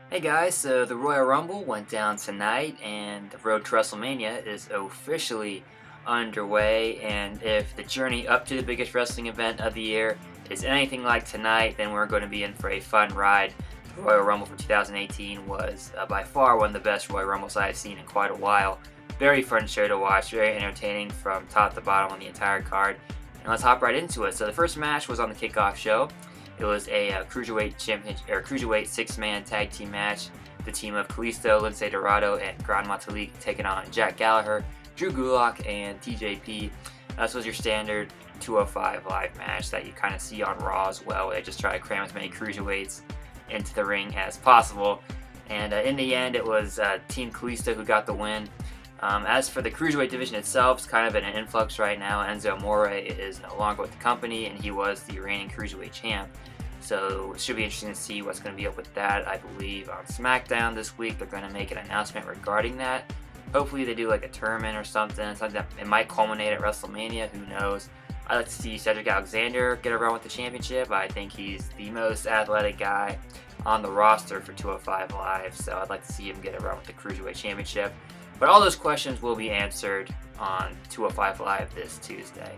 Hey guys, so the Royal Rumble went down tonight and the road to WrestleMania is officially underway, and if the journey up to the biggest wrestling event of the year is anything like tonight, then we're going to be in for a fun ride. The Royal Rumble for 2018 was by far one of the best Royal Rumbles I've seen in quite a while. Very fun show to watch, very entertaining from top to bottom on the entire card. And let's hop right into it. So the first match was on the kickoff show. It was a cruiserweight six-man tag team match. The team of Kalisto, Lince Dorado, and Gran Metalik taking on Jack Gallagher, Drew Gulak, and TJP. This was your standard 205 live match that you kind of see on Raw as well, where they just try to cram as many cruiserweights into the ring as possible. And in the end, it was Team Kalisto who got the win. As for the Cruiserweight division itself, it's kind of in an influx right now. Enzo Amore is no longer with the company, and he was the reigning Cruiserweight champ. So it should be interesting to see what's going to be up with that. I believe on SmackDown this week, they're going to make an announcement regarding that. Hopefully they do like a tournament or something that it might culminate at WrestleMania, who knows. I'd like to see Cedric Alexander get a run with the championship. I think he's the most athletic guy on the roster for 205 Live, so I'd like to see him get a run with the Cruiserweight Championship. But all those questions will be answered on 205 Live this Tuesday.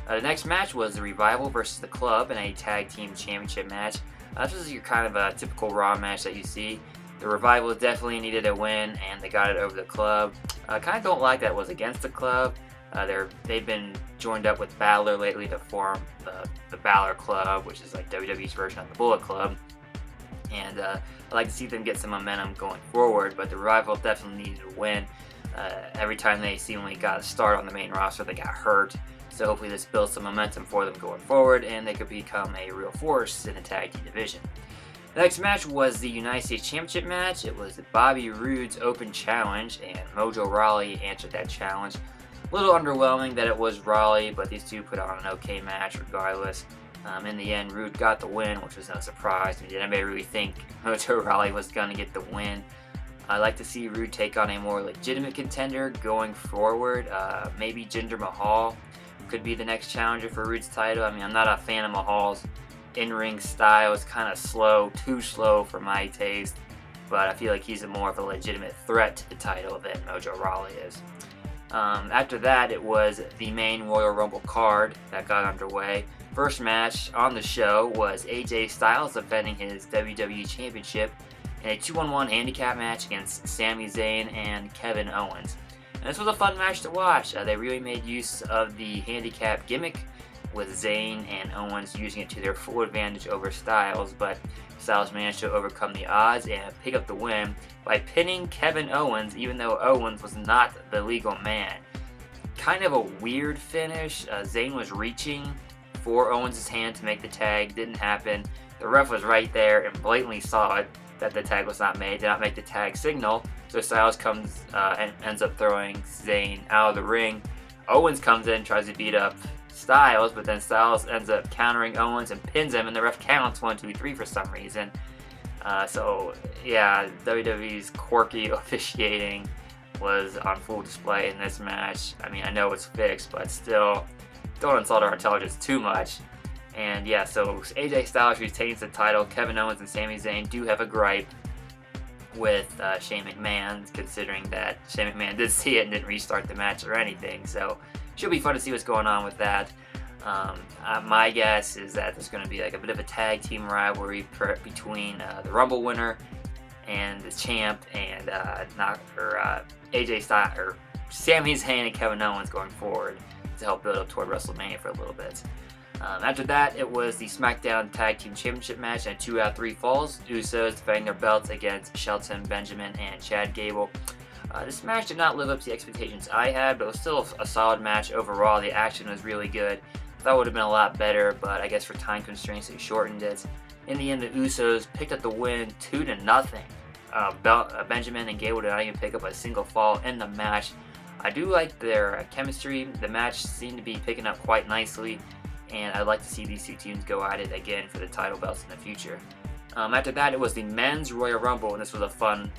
The next match was the Revival versus the Club in a tag team championship match. This was your kind of a typical Raw match that you see. The Revival definitely needed a win, and they got it over the Club. Kind of don't like that it was against the Club. They've been joined up with Balor lately to form the Balor Club, which is like WWE's version of the Bullet Club. And I'd like to see them get some momentum going forward, but the Revival definitely needed a win. Every time they seemingly got a start on the main roster, they got hurt. So hopefully this builds some momentum for them going forward, and they could become a real force in the tag team division. The next match was the United States Championship match. It was Bobby Roode's Open Challenge, and Mojo Rawley answered that challenge. A little underwhelming that it was Rawley, but these two put on an okay match regardless. In the end, Roode got the win, which was no surprise. Did anybody really think Mojo Rawley was going to get the win? I'd like to see Roode take on a more legitimate contender going forward. Maybe Jinder Mahal could be the next challenger for Roode's title. I mean, I'm not a fan of Mahal's in-ring style. It's kind of slow, too slow for my taste. But I feel like he's more of a legitimate threat to the title than Mojo Rawley is. After that, it was the main Royal Rumble card that got underway. First match on the show was AJ Styles defending his WWE Championship in a 2-on-1 handicap match against Sami Zayn and Kevin Owens. And this was a fun match to watch. They really made use of the handicap gimmick, with Zayn and Owens using it to their full advantage over Styles, but Styles managed to overcome the odds and pick up the win by pinning Kevin Owens, even though Owens was not the legal man. Kind of a weird finish. Zayn was reaching for Owens' hand to make the tag, didn't happen. The ref was right there and blatantly saw it, that the tag was not made, did not make the tag signal, so Styles comes and ends up throwing Zayn out of the ring. Owens comes in, tries to beat up Styles, but then Styles ends up countering Owens and pins him, and the ref counts 1, 2, 3 for some reason. So yeah, WWE's quirky officiating was on full display in this match. I mean, I know it's fixed, but still, don't insult our intelligence too much. And yeah, so AJ Styles retains the title. Kevin Owens and Sami Zayn do have a gripe with Shane McMahon, considering that Shane McMahon did see it and didn't restart the match or anything. So should be fun to see what's going on with that. My guess is that there's going to be like a bit of a tag team rivalry between the Rumble winner and the champ, and AJ Styles or Sami Zayn and Kevin Owens going forward to help build up toward WrestleMania for a little bit. After that, it was the SmackDown Tag Team Championship match and 2 out of 3 falls. Usos defending their belts against Shelton Benjamin and Chad Gable. This match did not live up to the expectations I had, but it was still a solid match overall. The action was really good. I thought it would have been a lot better, but I guess for time constraints they shortened it. In the end, the Usos picked up the win 2-0. Benjamin and Gable did not even pick up a single fall in the match. I do like their chemistry. The match seemed to be picking up quite nicely, and I'd like to see these two teams go at it again for the title belts in the future. After that, it was the men's Royal Rumble, and this was a fun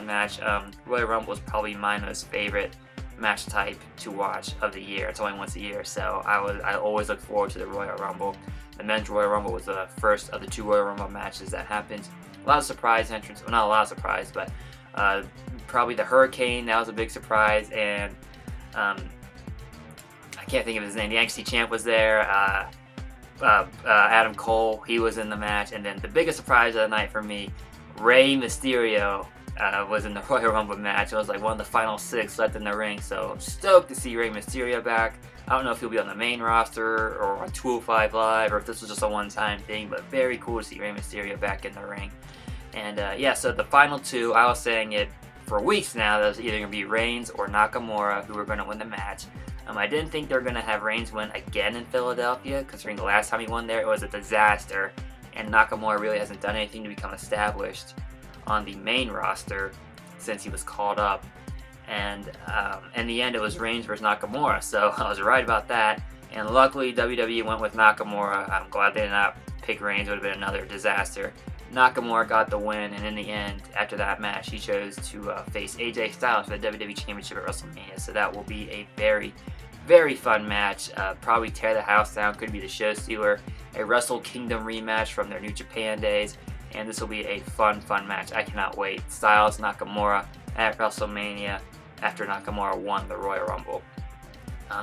match. Royal Rumble is probably my most favorite match type to watch of the year. It's only once a year, so I always look forward to the Royal Rumble. The men's Royal Rumble was the first of the 2 Royal Rumble matches that happened A lot of surprise entrants. Well, not a lot of surprise, but probably the Hurricane, that was a big surprise, and I can't think of his name. The NXT champ was there. Adam Cole, he was in the match, and then the biggest surprise of the night for me, Rey Mysterio was in the Royal Rumble match. It was like one of the final 6 left in the ring, so I'm stoked to see Rey Mysterio back. I don't know if he'll be on the main roster or on 205 Live, or if this was just a one-time thing, but very cool to see Rey Mysterio back in the ring. And yeah, so the final 2, I was saying it for weeks now, that it was either going to be Reigns or Nakamura who were going to win the match. I didn't think they were going to have Reigns win again in Philadelphia, considering the last time he won there, it was a disaster, and Nakamura really hasn't done anything to become established on the main roster since he was called up. And in the end, it was Reigns versus Nakamura, so I was right about that. And luckily, WWE went with Nakamura. I'm glad they did not pick Reigns. It would have been another disaster. Nakamura got the win, and in the end, after that match, he chose to face AJ Styles for the WWE Championship at WrestleMania. So that will be a very, very fun match. Probably tear the house down. Could be the show stealer. A Wrestle Kingdom rematch from their New Japan days, and this will be a fun, fun match. I cannot wait. Styles Nakamura at WrestleMania after Nakamura won the Royal Rumble.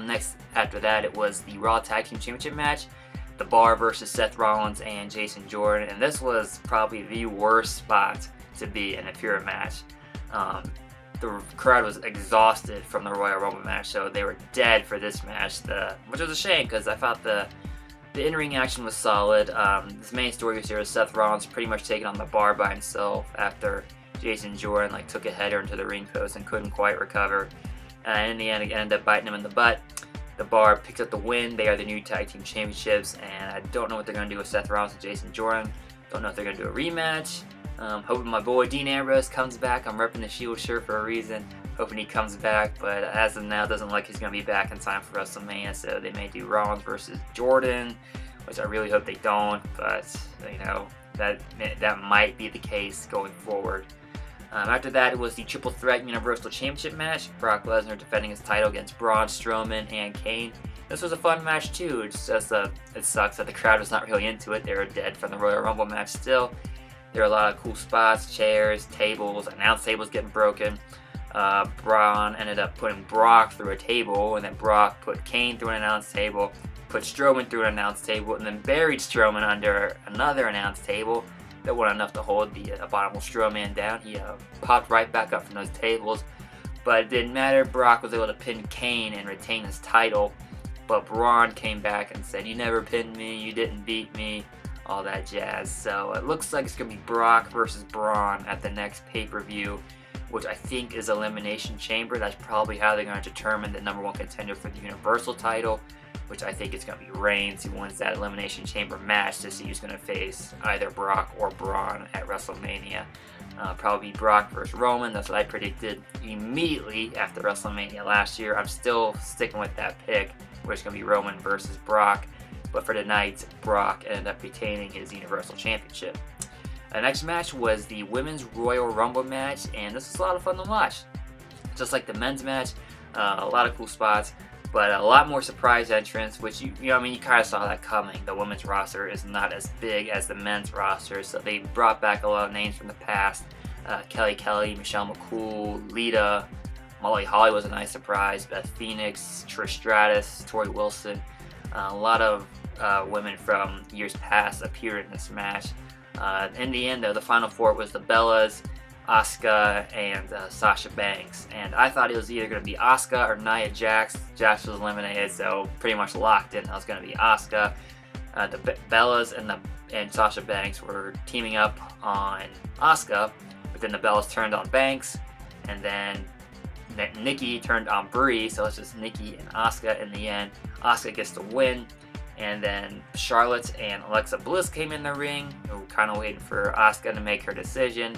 Next, after that, it was the Raw Tag Team Championship match. The Bar versus Seth Rollins and Jason Jordan, and this was probably the worst spot to be in a pure match. The crowd was exhausted from the Royal Rumble match, so they were dead for this match, which was a shame because I thought the in-ring action was solid. This main story was here was Seth Rollins pretty much taking on the Bar by himself after Jason Jordan took a header into the ring post and couldn't quite recover. And in the end, it ended up biting him in the butt. The Bar picks up the win. They are the new tag team championships, and I don't know what they're going to do with Seth Rollins and Jason Jordan. Don't know if they're going to do a rematch. Hoping my boy Dean Ambrose comes back. I'm repping the Shield shirt for a reason. Hoping he comes back, but as of now, it doesn't look like he's going to be back in time for WrestleMania, so they may do Rollins versus Jordan, which I really hope they don't, but you know, that might be the case going forward. After that, it was the Triple Threat Universal Championship match. Brock Lesnar defending his title against Braun Strowman and Kane. This was a fun match too. It's just it sucks that the crowd was not really into it. They were dead from the Royal Rumble match still. There were a lot of cool spots, chairs, tables, announce tables getting broken. Braun ended up putting Brock through a table, and then Brock put Kane through an announce table, put Strowman through an announce table, and then buried Strowman under another announce table. That wasn't enough to hold the abominable Strowman down. He popped right back up from those tables, but it didn't matter. Brock was able to pin Kane and retain his title, but Braun came back and said, "You never pinned me, you didn't beat me," all that jazz. So it looks like it's going to be Brock versus Braun at the next pay-per-view, which I think is Elimination Chamber. That's probably how they're going to determine the #1 contender for the Universal title, which I think is going to be Reigns, who wins that Elimination Chamber match to see who's going to face either Brock or Braun at WrestleMania. Probably Brock versus Roman. That's what I predicted immediately after WrestleMania last year. I'm still sticking with that pick, where it's going to be Roman versus Brock. But for tonight, Brock ended up retaining his Universal Championship. The next match was the Women's Royal Rumble match, and this was a lot of fun to watch. Just like the men's match, a lot of cool spots, but a lot more surprise entrants, which you kind of saw that coming. The women's roster is not as big as the men's roster, so they brought back a lot of names from the past. Kelly, Michelle McCool, Lita, Molly Holly was a nice surprise, Beth Phoenix, Trish Stratus, Tori Wilson. A lot of women from years past appeared in this match. In the end, though, the final 4 was the Bellas, Asuka, and Sasha Banks. And I thought it was either going to be Asuka or Nia Jax. Jax was eliminated, so pretty much locked in. That was going to be Asuka. The Bellas and Sasha Banks were teaming up on Asuka, but then the Bellas turned on Banks, and then Nikki turned on Brie, so it's just Nikki and Asuka in the end. Asuka gets the win. And then Charlotte and Alexa Bliss came in the ring. We were kind of waiting for Asuka to make her decision.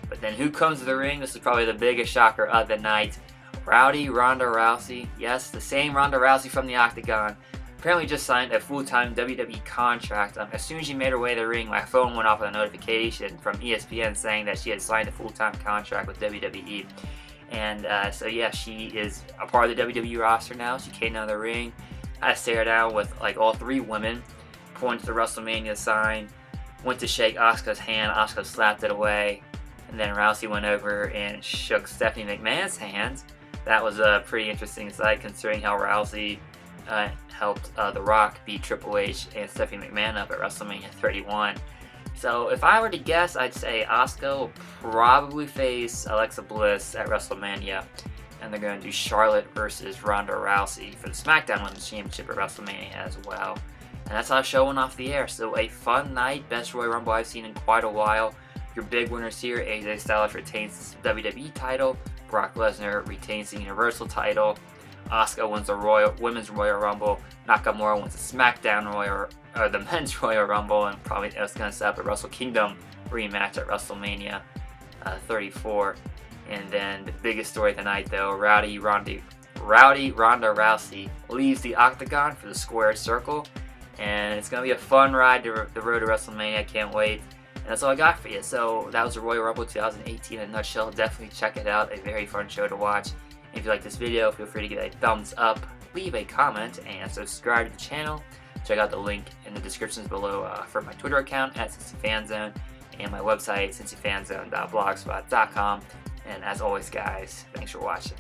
But then who comes to the ring? This is probably the biggest shocker of the night. Ronda Rousey. Yes, the same Ronda Rousey from the Octagon. Apparently just signed a full-time WWE contract. As soon as she made her way to the ring, my phone went off with a notification from ESPN saying that she had signed a full-time contract with WWE. And so yeah, she is a part of the WWE roster now. She came down the ring. I stared down with all 3 women, pointed to the WrestleMania sign. went to shake Asuka's hand. Asuka slapped it away. And then Rousey went over and shook Stephanie McMahon's hand. That was a pretty interesting sight considering how Rousey helped The Rock beat Triple H and Stephanie McMahon up at WrestleMania 31. So if I were to guess, I'd say Asuka will probably face Alexa Bliss at WrestleMania. And they're going to do Charlotte versus Ronda Rousey for the SmackDown Women's Championship at WrestleMania as well. And that's how the show went off the air. So a fun night, best Royal Rumble I've seen in quite a while. Your big winners here: AJ Styles retains the WWE title, Brock Lesnar retains the Universal title, Asuka wins the Women's Royal Rumble, Nakamura wins the the Men's Royal Rumble, and probably that's going to set up a Wrestle Kingdom rematch at WrestleMania 34. And then the biggest story of the night, though, Rowdy Ronda Rousey leaves the Octagon for the Squared Circle, and it's going to be a fun ride to the road to WrestleMania. I can't wait. And that's all I got for you. So that was the Royal Rumble 2018 in a nutshell. Definitely check it out. A very fun show to watch. And if you like this video, feel free to give it a thumbs up, leave a comment, and subscribe to the channel. Check out the link in the descriptions below for my Twitter account at Cincy Fan Zone and my website, cincyfanzone.blogspot.com. And as always, guys, thanks for watching.